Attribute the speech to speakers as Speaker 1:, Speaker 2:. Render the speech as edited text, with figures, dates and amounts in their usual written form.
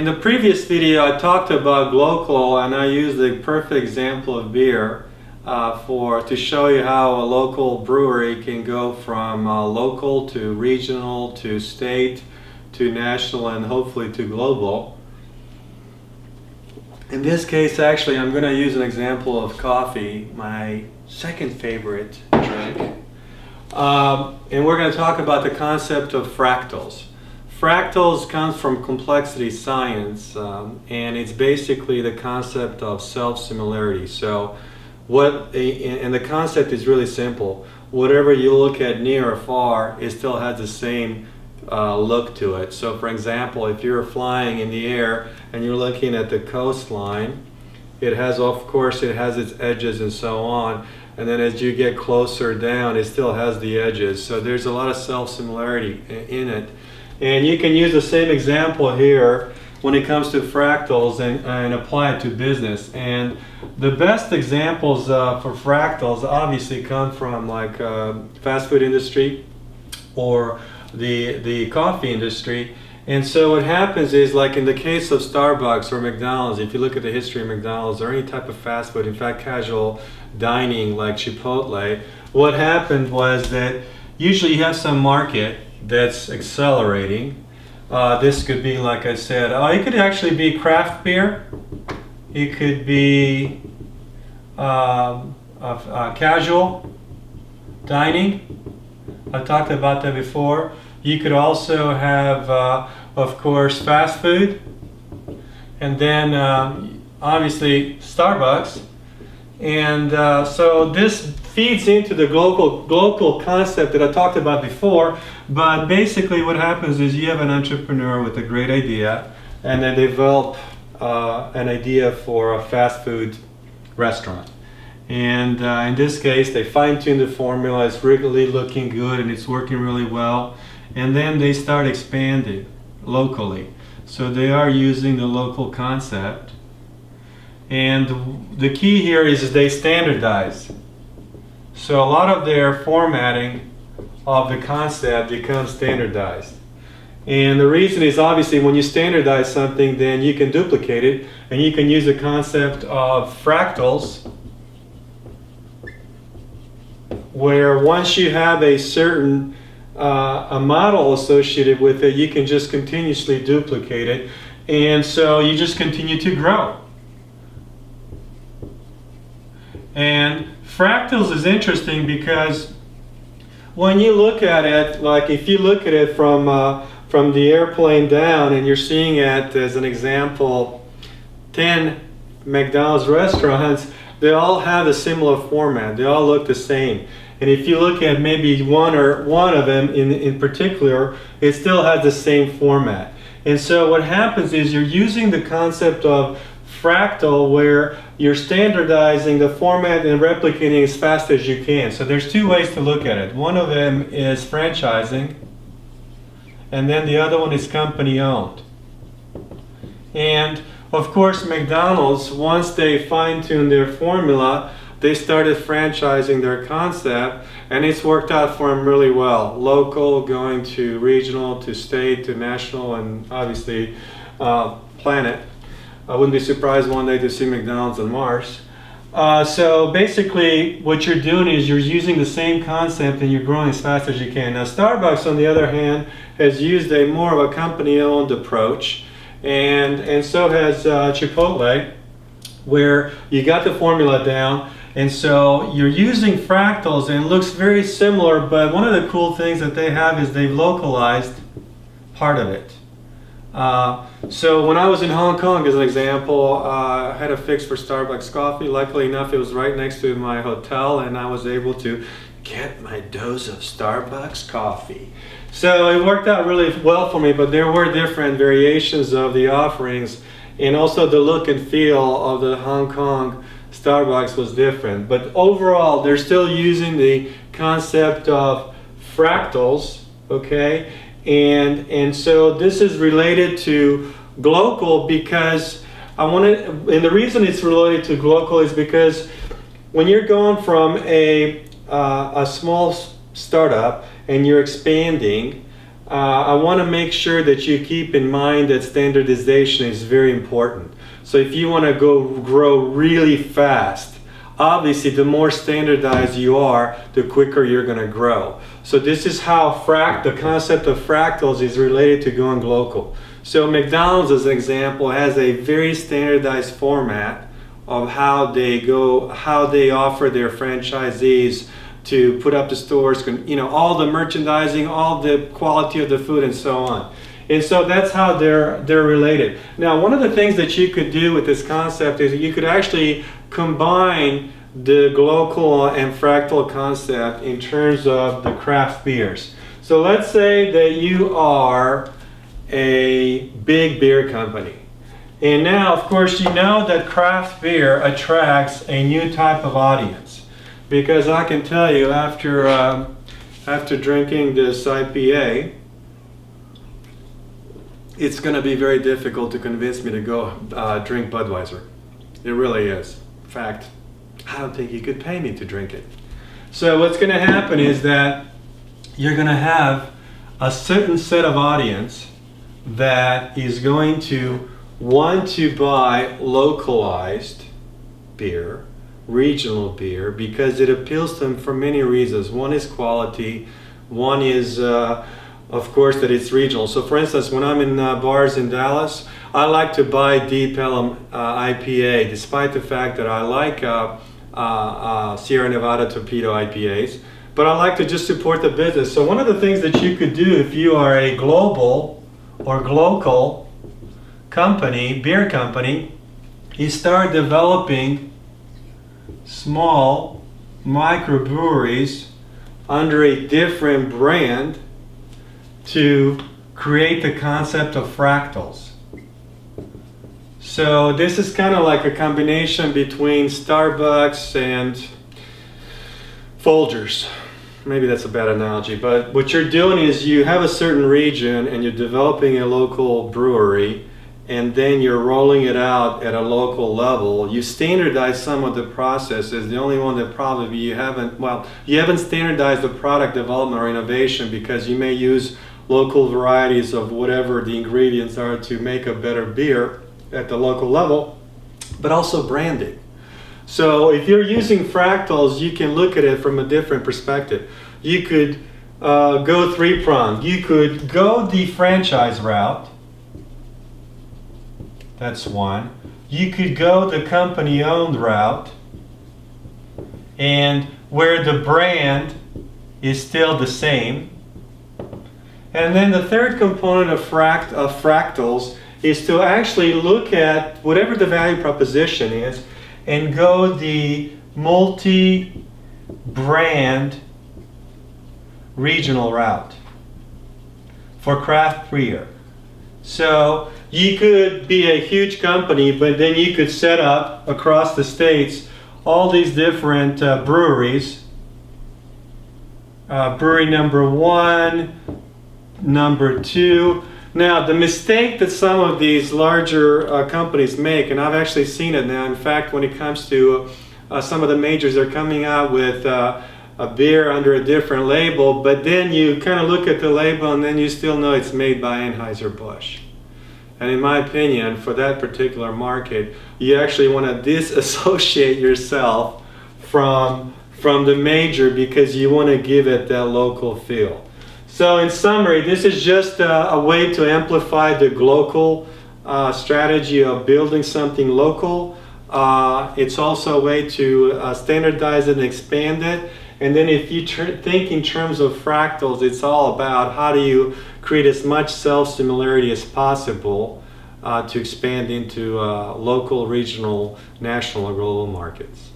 Speaker 1: In the previous video I talked about local, and I used a perfect example of beer to show you how a local brewery can go from local to regional to state to national and hopefully to global. In this case, actually, I'm going to use an example of coffee, my second favorite drink. And we're going to talk about the concept of fractals. Fractals comes from complexity science, and it's basically the concept of self-similarity. So and the concept is really simple. Whatever you look at near or far, it still has the same look to it. So for example, if you're flying in the air and you're looking at the coastline, it has, of course, it has its edges and so on. And then as you get closer down, it still has the edges. So there's a lot of self-similarity in it. And you can use the same example here when it comes to fractals and apply it to business. And the best examples for fractals obviously come from like fast food industry or the coffee industry. And so what happens is, like in the case of Starbucks or McDonald's, if you look at the history of McDonald's or any type of fast food, in fact casual dining like Chipotle, what happened was that usually you have some market that's accelerating. This could be, like I said, it could actually be craft beer. It could be casual dining. I've talked about that before. You could also have, of course, fast food. And then, obviously, Starbucks. And so this feeds into the global concept that I talked about before. But basically what happens is you have an entrepreneur with a great idea, and they develop an idea for a fast food restaurant. And in this case, they fine-tune the formula. It's really looking good and it's working really well. And then they start expanding locally. So they are using the local concept. And the key here is they standardize. So a lot of their formatting of the concept becomes standardized. And the reason is, obviously, when you standardize something, then you can duplicate it, and you can use the concept of fractals, where once you have a certain a model associated with it, you can just continuously duplicate it, and so you just continue to grow. And fractals is interesting because when you look at it, like if you look at it from the airplane down and you're seeing it as an example, 10 McDonald's restaurants, they all have a similar format. They all look the same. And if you look at maybe one of them in particular, it still has the same format. And so what happens is you're using the concept of fractal, where you're standardizing the format and replicating as fast as you can. So there's two ways to look at it. One of them is franchising, and then the other one is company owned. And of course, McDonald's, once they fine-tuned their formula, they started franchising their concept, and it's worked out for them really well. Local, going to regional, to state, to national, and obviously planet. I wouldn't be surprised one day to see McDonald's on Mars. So basically what you're doing is you're using the same concept and you're growing as fast as you can. Now Starbucks, on the other hand, has used a more of a company-owned approach, and so has Chipotle, where you got the formula down, and so you're using fractals and it looks very similar, but one of the cool things that they have is they've localized part of it. So when I was in Hong Kong, as an example, I had a fix for Starbucks coffee. Luckily enough, it was right next to my hotel, and I was able to get my dose of Starbucks coffee. So it worked out really well for me, but there were different variations of the offerings, and also the look and feel of the Hong Kong Starbucks was different. But overall, they're still using the concept of fractals, okay? And so this is related to global because and the reason it's related to global is because when you're going from a small startup and you're expanding, I want to make sure that you keep in mind that standardization is very important. So if you want to grow really fast, obviously the more standardized you are, the quicker you're going to grow. So this is how the concept of fractals is related to going local. So McDonald's, as an example, has a very standardized format of how they offer their franchisees to put up the stores, all the merchandising, all the quality of the food, and so on. And so that's how they're related. Now, one of the things that you could do with this concept is you could actually combine the local and fractal concept in terms of the craft beers. So let's say that you are a big beer company. And now, of course, you know that craft beer attracts a new type of audience. Because I can tell you, after drinking this IPA, it's going to be very difficult to convince me to go drink Budweiser. It really is. In fact, I don't think you could pay me to drink it. So what's going to happen is that you're going to have a certain set of audience that is going to want to buy localized beer, regional beer, because it appeals to them for many reasons. One is quality, one is of course that it's regional. So for instance, when I'm in bars in Dallas, I like to buy Deep Ellum IPA, despite the fact that I like Sierra Nevada Torpedo IPAs, but I like to just support the business. So one of the things that you could do if you are a global or local company, beer company, is start developing small microbreweries under a different brand to create the concept of fractals. So this is kind of like a combination between Starbucks and Folgers. Maybe that's a bad analogy, but what you're doing is you have a certain region and you're developing a local brewery, and then you're rolling it out at a local level. You standardize some of the processes. The only one that probably you haven't standardized the product development or innovation, because you may use local varieties of whatever the ingredients are to make a better beer at the local level, but also branding. So if you're using fractals, you can look at it from a different perspective. You could go three-pronged. You could go the franchise route. That's one. You could go the company-owned route, and where the brand is still the same. And then the third component of fractals is to actually look at whatever the value proposition is and go the multi-brand regional route for craft beer. So you could be a huge company, but then you could set up across the states all these different breweries. Brewery number 1, number 2. Now, the mistake that some of these larger companies make, and I've actually seen it now, in fact, when it comes to some of the majors, are coming out with a beer under a different label, but then you kind of look at the label and then you still know it's made by Anheuser-Busch. And in my opinion, for that particular market, you actually want to disassociate yourself from the major, because you want to give it that local feel. So in summary, this is just a way to amplify the local strategy of building something local. It's also a way to standardize it and expand it. And then if you think in terms of fractals, it's all about how do you create as much self-similarity as possible to expand into local, regional, national, or global markets.